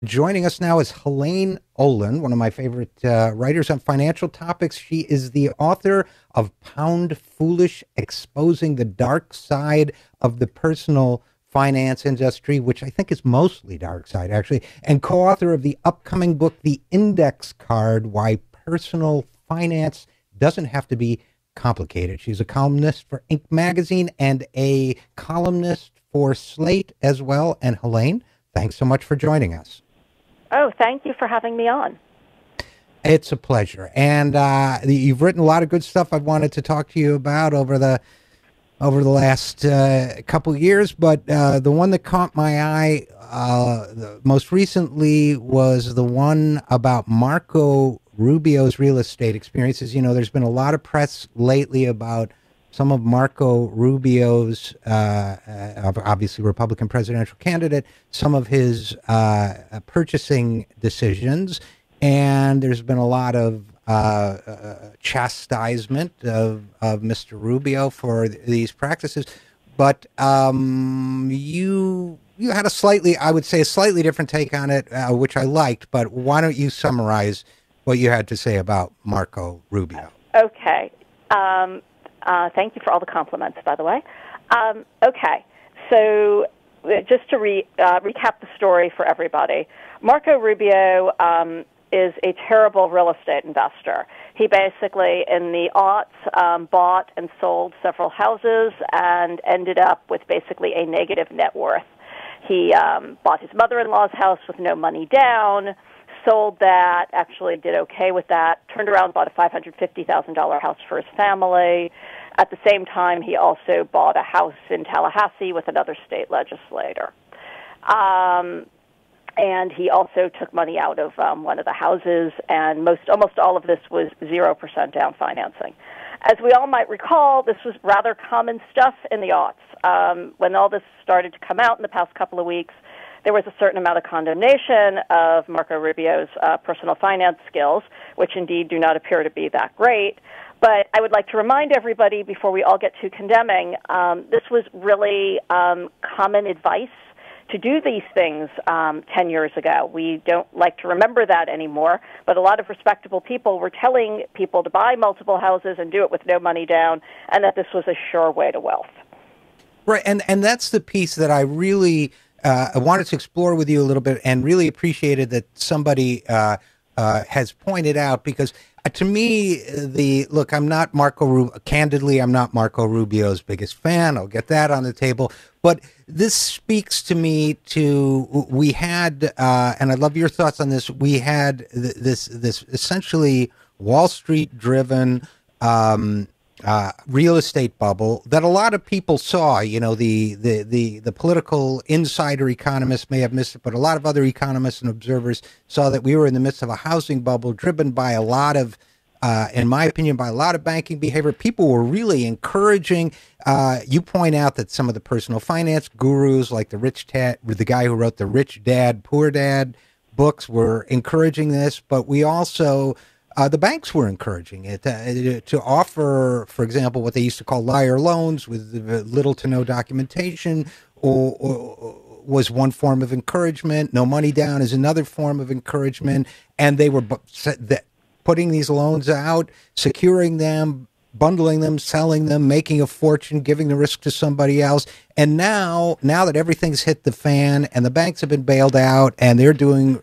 Joining us now is Helaine Olen, one of my favorite writers on financial topics. She is the author of Pound Foolish, Exposing the Dark Side of the Personal Finance Industry, which I think is mostly dark side, actually, and co-author of the upcoming book, The Index Card, Why Personal Finance Doesn't Have to Be Complicated. She's a columnist for Inc. magazine and a columnist for Slate as well. And Helaine, thanks so much for joining us. Oh, thank you for having me on. It's a pleasure. And you've written a lot of good stuff I've wanted to talk to you about over the last couple of years. But the one that caught my eye most recently was the one about Marco Rubio's real estate experiences. You know, there's been a lot of press lately about some of Marco Rubio's, obviously Republican presidential candidate, some of his purchasing decisions, and there's been a lot of chastisement of Mr. Rubio for these practices. But you had a slightly different take on it, which I liked. But why don't you summarize what you had to say about Marco Rubio? Okay. Thank you for all the compliments, by the way. Okay, so just to recap the story for everybody, Marco Rubio is a terrible real estate investor. He basically, in the aughts, bought and sold several houses and ended up with basically a negative net worth. He bought his mother-in-law's house with no money down, sold that, actually did okay with that, turned around and bought a $550,000 house for his family. At the same time, he also bought a house in Tallahassee with another state legislator. And he also took money out of one of the houses, and almost all of this was 0% down financing. As we all might recall, this was rather common stuff in the aughts. When all this started to come out in the past couple of weeks, there was a certain amount of condemnation of Marco Rubio's personal finance skills, which indeed do not appear to be that great. But I would like to remind everybody, before we all get too condemning, this was really common advice to do these things 10 years ago. We don't like to remember that anymore, but a lot of respectable people were telling people to buy multiple houses and do it with no money down, and that this was a sure way to wealth. Right, and that's the piece that I really I wanted to explore with you a little bit, and really appreciated that somebody has pointed out, because to me, I'm not candidly, I'm not Marco Rubio's biggest fan. I'll get that on the table. But this speaks to me we had, and I'd love your thoughts on this, we had this essentially Wall Street driven real estate bubble that a lot of people saw. You know, the political insider economists may have missed it, but a lot of other economists and observers saw that we were in the midst of a housing bubble driven by a lot of, in my opinion, by a lot of banking behavior. People were really encouraging. You point out that some of the personal finance gurus, like the guy who wrote the Rich Dad, Poor Dad books, were encouraging this, but we also the banks were encouraging it to offer, for example, what they used to call liar loans with little to no documentation, or was one form of encouragement. No money down is another form of encouragement. And they were putting these loans out, securing them, bundling them, selling them, making a fortune, giving the risk to somebody else. And now that everything's hit the fan and the banks have been bailed out and they're doing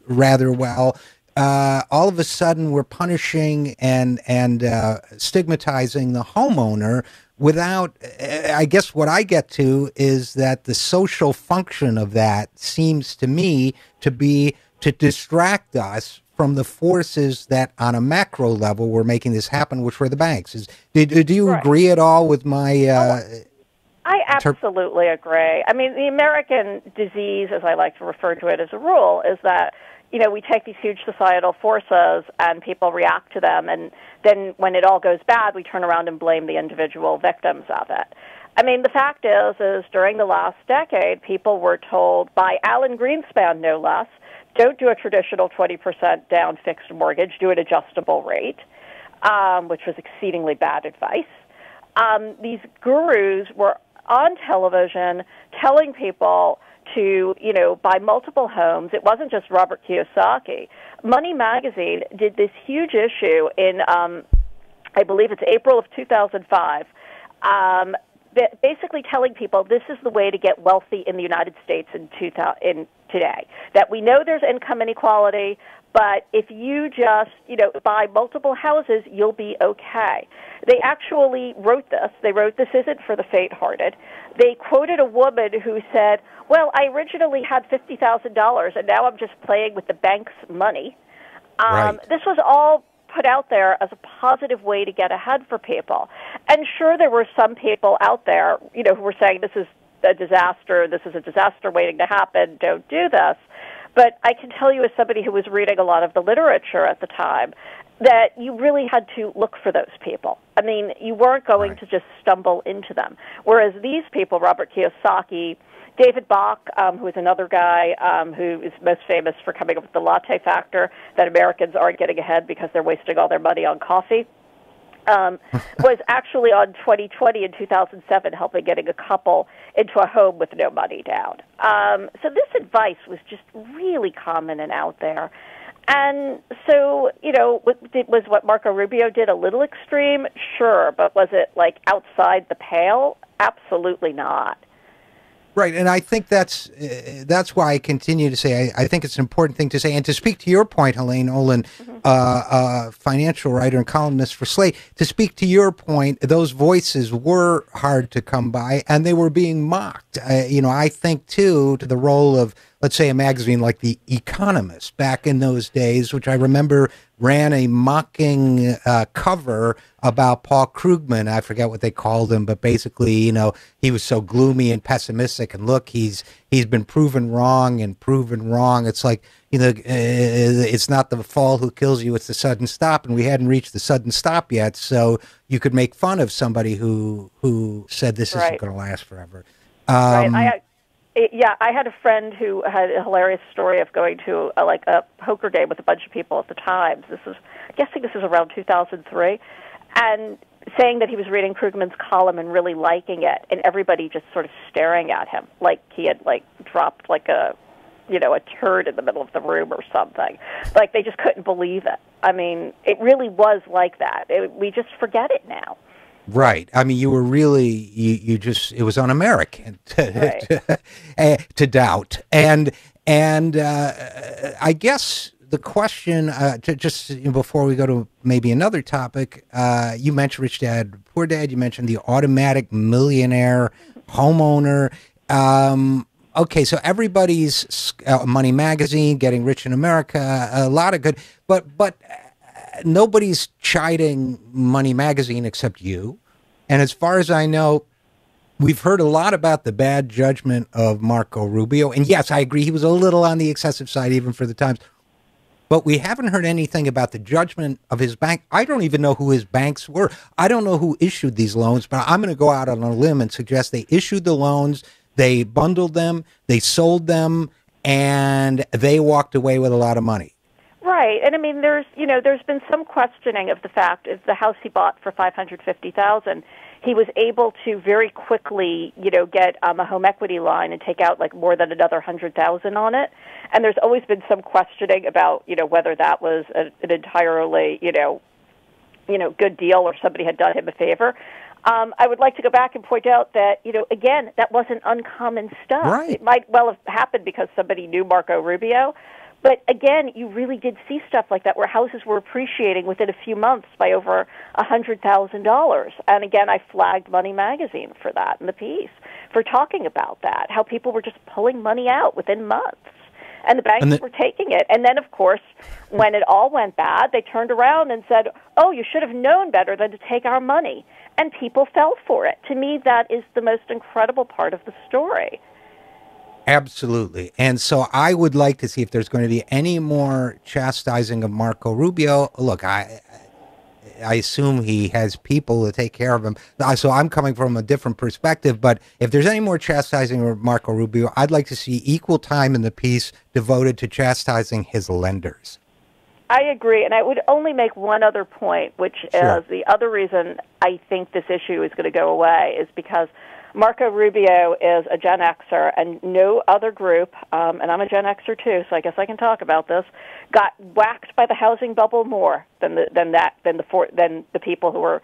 rather well, all of a sudden we're punishing and stigmatizing the homeowner without, I guess what I get to is that the social function of that seems to me to be to distract us from the forces that on a macro level were making this happen, which were the banks. Do you agree at all with my... I absolutely agree. I mean, the American disease, as I like to refer to it as a rule, is that we take these huge societal forces and people react to them, and then when it all goes bad, we turn around and blame the individual victims of it. I mean, the fact is during the last decade, people were told by Alan Greenspan, no less, don't do a traditional 20% down fixed mortgage, do an adjustable rate, which was exceedingly bad advice. These gurus were on television telling people to, buy multiple homes. It wasn't just Robert Kiyosaki. Money Magazine did this huge issue in, I believe it's April of 2005, basically telling people this is the way to get wealthy in the United States in today. That we know there's income inequality, but if you just, buy multiple houses, you'll be okay. They actually wrote this. They wrote, "This isn't for the faint-hearted." They quoted a woman who said, "Well, I originally had $50,000, and now I'm just playing with the bank's money." Right. This was all put out there as a positive way to get ahead for people. And sure, there were some people out there, who were saying this is a disaster waiting to happen, don't do this. But I can tell you, as somebody who was reading a lot of the literature at the time, that you really had to look for those people. I mean, you weren't going to just stumble into them. Whereas these people, Robert Kiyosaki, David Bach, who is another guy who is most famous for coming up with the latte factor, that Americans aren't getting ahead because they're wasting all their money on coffee, was actually on 2020 in 2007 helping getting a couple into a home with no money down. So this advice was just really common and out there. And so, was what Marco Rubio did a little extreme? Sure, but was it like outside the pale? Absolutely not. Right, and I think that's why I continue to say I think it's an important thing to say. And to speak to your point, Helaine Olen, financial writer and columnist for Slate, to speak to your point, those voices were hard to come by, and they were being mocked. I think, too, to the role of, let's say, a magazine like The Economist back in those days, which I remember ran a mocking cover about Paul Krugman. I forget what they called him, but basically, he was so gloomy and pessimistic. And look, he's been proven wrong and proven wrong. It's like, it's not the fall who kills you, it's the sudden stop. And we hadn't reached the sudden stop yet. So you could make fun of somebody who said this isn't going to last forever. Right. I had a friend who had a hilarious story of going to a poker game with a bunch of people at the Times. I'm guessing this is around 2003, and saying that he was reading Krugman's column and really liking it, and everybody just sort of staring at him like he had dropped a turd in the middle of the room or something. Like they just couldn't believe it. I mean, it really was like that. We just forget it now. Right. I mean, you were really, it was un-American to doubt. And I guess the question, before we go to maybe another topic, you mentioned Rich Dad, Poor Dad, you mentioned the automatic millionaire homeowner. Okay, so everybody's Money Magazine, Getting Rich in America, a lot of good, but nobody's chiding Money Magazine except you. And as far as I know, we've heard a lot about the bad judgment of Marco Rubio. And yes, I agree, he was a little on the excessive side, even for the Times. But we haven't heard anything about the judgment of his bank. I don't even know who his banks were. I don't know who issued these loans, but I'm going to go out on a limb and suggest they issued the loans, they bundled them, they sold them, and they walked away with a lot of money. Right, and I mean, there's been some questioning of the fact if the house he bought for $550,000, he was able to very quickly, get a home equity line and take out more than another $100,000 on it. And there's always been some questioning about, whether that was an entirely, good deal or somebody had done him a favor. I would like to go back and point out that, again, that wasn't uncommon stuff. Right. It might well have happened because somebody knew Marco Rubio. But again, you really did see stuff like that where houses were appreciating within a few months by over $100,000. And again, I flagged Money Magazine for that in the piece, for talking about that, how people were just pulling money out within months. And the banks were taking it. And then, of course, when it all went bad, they turned around and said, oh, you should have known better than to take our money. And people fell for it. To me, that is the most incredible part of the story. Absolutely. And so I would like to see if there's going to be any more chastising of Marco Rubio. Look, I assume he has people to take care of him. So I'm coming from a different perspective. But if there's any more chastising of Marco Rubio, I'd like to see equal time in the piece devoted to chastising his lenders. I agree. And I would only make one other point, which is the other reason I think this issue is going to go away is because Marco Rubio is a Gen Xer, and no other group, and I'm a Gen Xer too, so I guess I can talk about this, got whacked by the housing bubble more than the people who are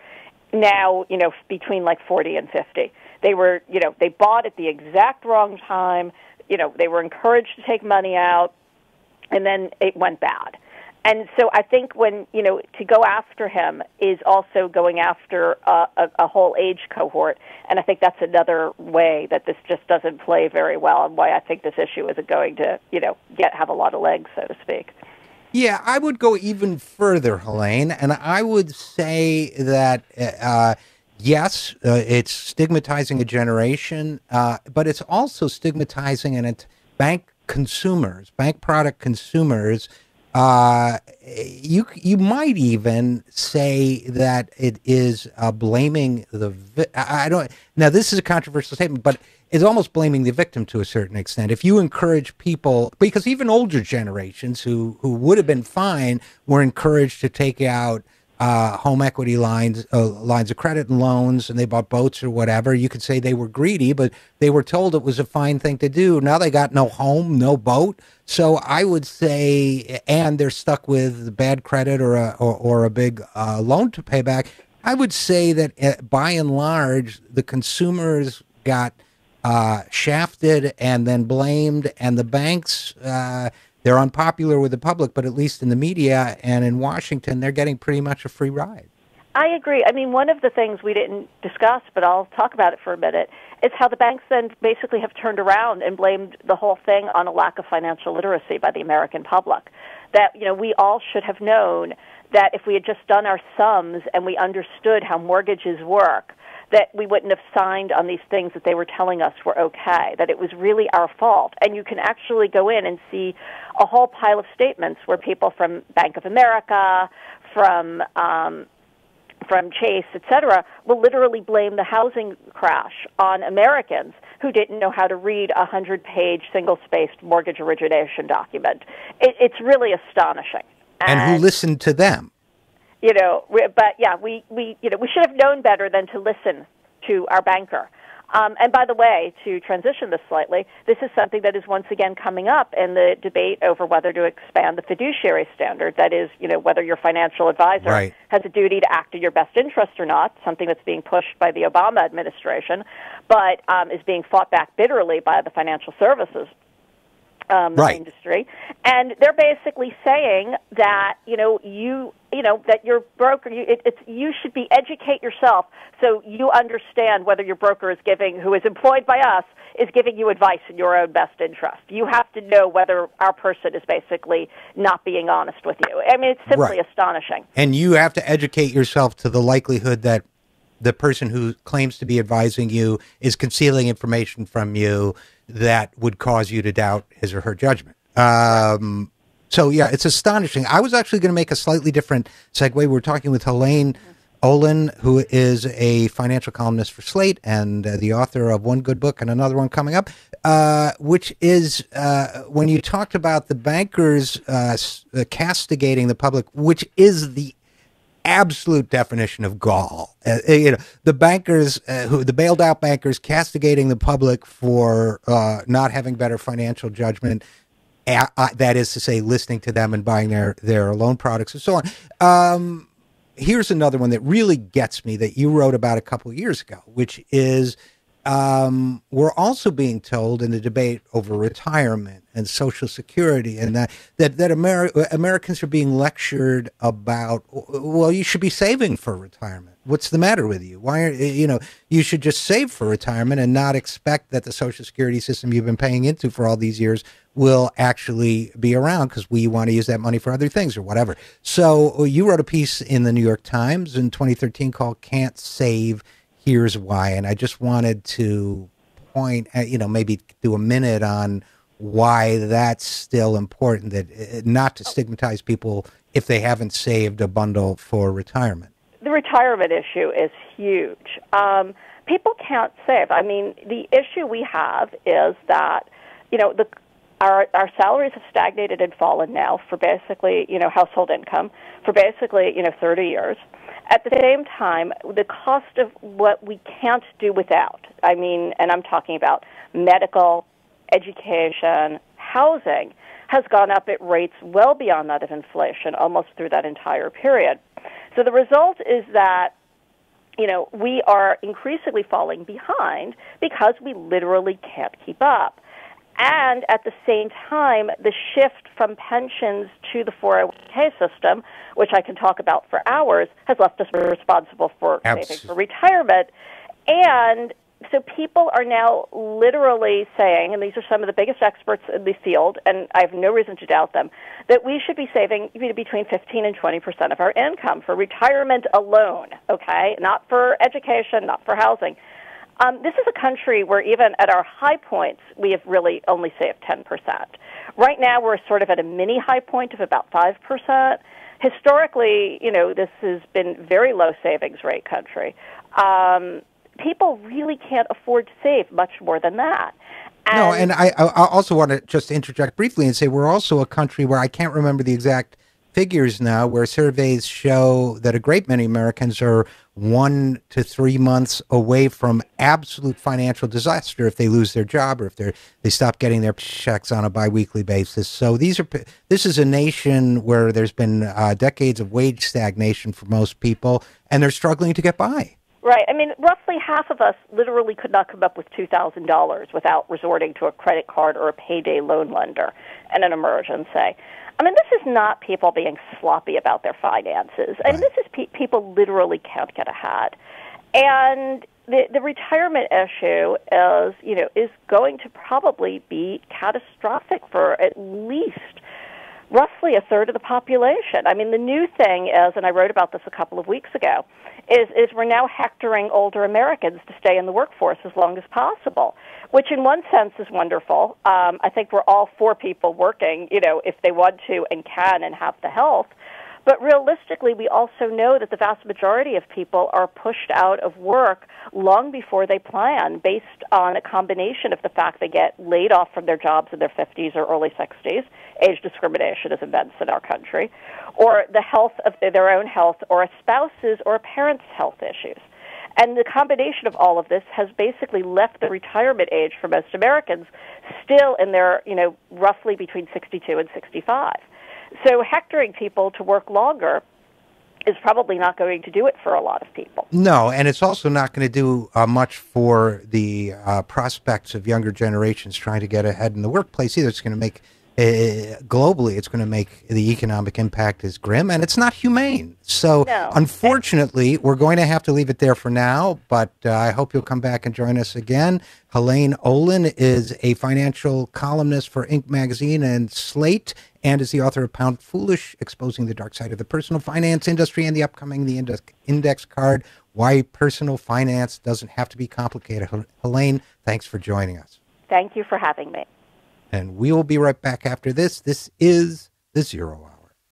now, between like 40 and 50. They were, they bought at the exact wrong time. They were encouraged to take money out, and then it went bad. And so I think to go after him is also going after a whole age cohort, and I think that's another way that this just doesn't play very well, and why I think this issue isn't going to, have a lot of legs, so to speak. Yeah, I would go even further, Helaine, and I would say that, yes, it's stigmatizing a generation, but it's also stigmatizing bank product consumers. You might even say that it is blaming now this is a controversial statement, but it's almost blaming the victim to a certain extent. If you encourage people, because even older generations who would have been fine were encouraged to take out home equity lines of credit and loans, and they bought boats or whatever. You could say they were greedy, but they were told it was a fine thing to do. Now they got no home, no boat. So I would say, and they're stuck with bad credit or a big loan to pay back. I would say that by and large, the consumers got shafted and then blamed, and the banks, they're unpopular with the public, but at least in the media and in Washington, they're getting pretty much a free ride. I agree. I mean, one of the things we didn't discuss, but I'll talk about it for a minute, is how the banks then basically have turned around and blamed the whole thing on a lack of financial literacy by the American public. That, we all should have known that if we had just done our sums and we understood how mortgages work, that we wouldn't have signed on these things that they were telling us were okay, that it was really our fault. And you can actually go in and see a whole pile of statements where people from Bank of America, from Chase, et cetera, will literally blame the housing crash on Americans who didn't know how to read a 100-page single-spaced mortgage origination document. It's really astonishing. And who listened to them? But yeah, we should have known better than to listen to our banker. And by the way, to transition this slightly, this is something that is once again coming up in the debate over whether to expand the fiduciary standard. That is, whether your financial advisor has a duty to act in your best interest or not, something that's being pushed by the Obama administration, but is being fought back bitterly by the financial services industry. And they're basically saying that, that your broker, you should educate yourself so you understand whether your broker who is employed by us, is giving you advice in your own best interest. You have to know whether our person is basically not being honest with you. I mean, it's simply astonishing. And you have to educate yourself to the likelihood that the person who claims to be advising you is concealing information from you that would cause you to doubt his or her judgment. So, yeah, it's astonishing. I was actually going to make a slightly different segue. We were talking with Helaine Olen, who is a financial columnist for Slate and the author of one good book and another one coming up, which is when you talked about the bankers castigating the public, which is the absolute definition of gall. The bankers, the bailed out bankers castigating the public for not having better financial judgment. That is to say, listening to them and buying their loan products and so on. Here's another one that really gets me that you wrote about a couple of years ago, which is we're also being told in the debate over retirement and Social Security and that Americans are being lectured about, well, you should be saving for retirement. What's the matter with you? Why you should just save for retirement and not expect that the Social Security system you've been paying into for all these years will actually be around because we want to use that money for other things or whatever. So you wrote a piece in the New York Times in 2013 called "Can't Save, Here's Why," and I just wanted to point at, maybe do a minute on why that's still important, that not to stigmatize people if they haven't saved a bundle for retirement. The retirement issue is huge. People can't save. I mean, the issue we have is that, our salaries have stagnated and fallen now for basically, household income for basically, 30 years. At the same time, the cost of what we can't do without, and I'm talking about medical, education, housing, has gone up at rates well beyond that of inflation almost through that entire period. So the result is that, we are increasingly falling behind because we literally can't keep up. And at the same time, the shift from pensions to the 401k system, which I can talk about for hours, has left us responsible for saving for retirement. And so people are now literally saying, and these are some of the biggest experts in the field, and I have no reason to doubt them, that we should be saving between 15 and 20% of our income for retirement alone, okay? Not for education, not for housing. This is a country where even at our high points, we have really only saved 10%. Right now, we're sort of at a mini high point of about 5%. Historically, this has been very low savings rate country. People really can't afford to save much more than that. And I also want to just interject briefly and say we're also a country where I can't remember the exact figures now, where surveys show that a great many Americans are 1 to 3 months away from absolute financial disaster if they lose their job or if they stop getting their checks on a biweekly basis. So this is a nation where there's been decades of wage stagnation for most people, and they're struggling to get by. Right. Roughly half of us literally could not come up with $2,000 without resorting to a credit card or a payday loan lender in an emergency. This is not people being sloppy about their finances. Right. This is people literally can't get ahead. And the retirement issue is going to probably be catastrophic for at least roughly a third of the population. The new thing is, and I wrote about this a couple of weeks ago, is we're now hectoring older Americans to stay in the workforce as long as possible, which in one sense is wonderful. I think we're all for people working, if they want to and can and have the health. But realistically, we also know that the vast majority of people are pushed out of work long before they plan, based on a combination of the fact they get laid off from their jobs in their 50s or early 60s. Age discrimination is immense in our country. Or the health of their own health, or a spouse's or a parent's health issues. And the combination of all of this has basically left the retirement age for most Americans still in their, roughly between 62 and 65. So hectoring people to work longer is probably not going to do it for a lot of people. No, and it's also not going to do much for the prospects of younger generations trying to get ahead in the workplace either. It's going to make, globally, it's going to make the economic impact is grim, and it's not humane. So, Unfortunately, we're going to have to leave it there for now, but I hope you'll come back and join us again. Helaine Olen is a financial columnist for Inc. magazine and Slate, and is the author of Pound Foolish, Exposing the Dark Side of the Personal Finance Industry, and the upcoming The Index Card, Why Personal Finance Doesn't Have to Be Complicated. Helaine, thanks for joining us. Thank you for having me. And we will be right back after this. This is The Zero Hour.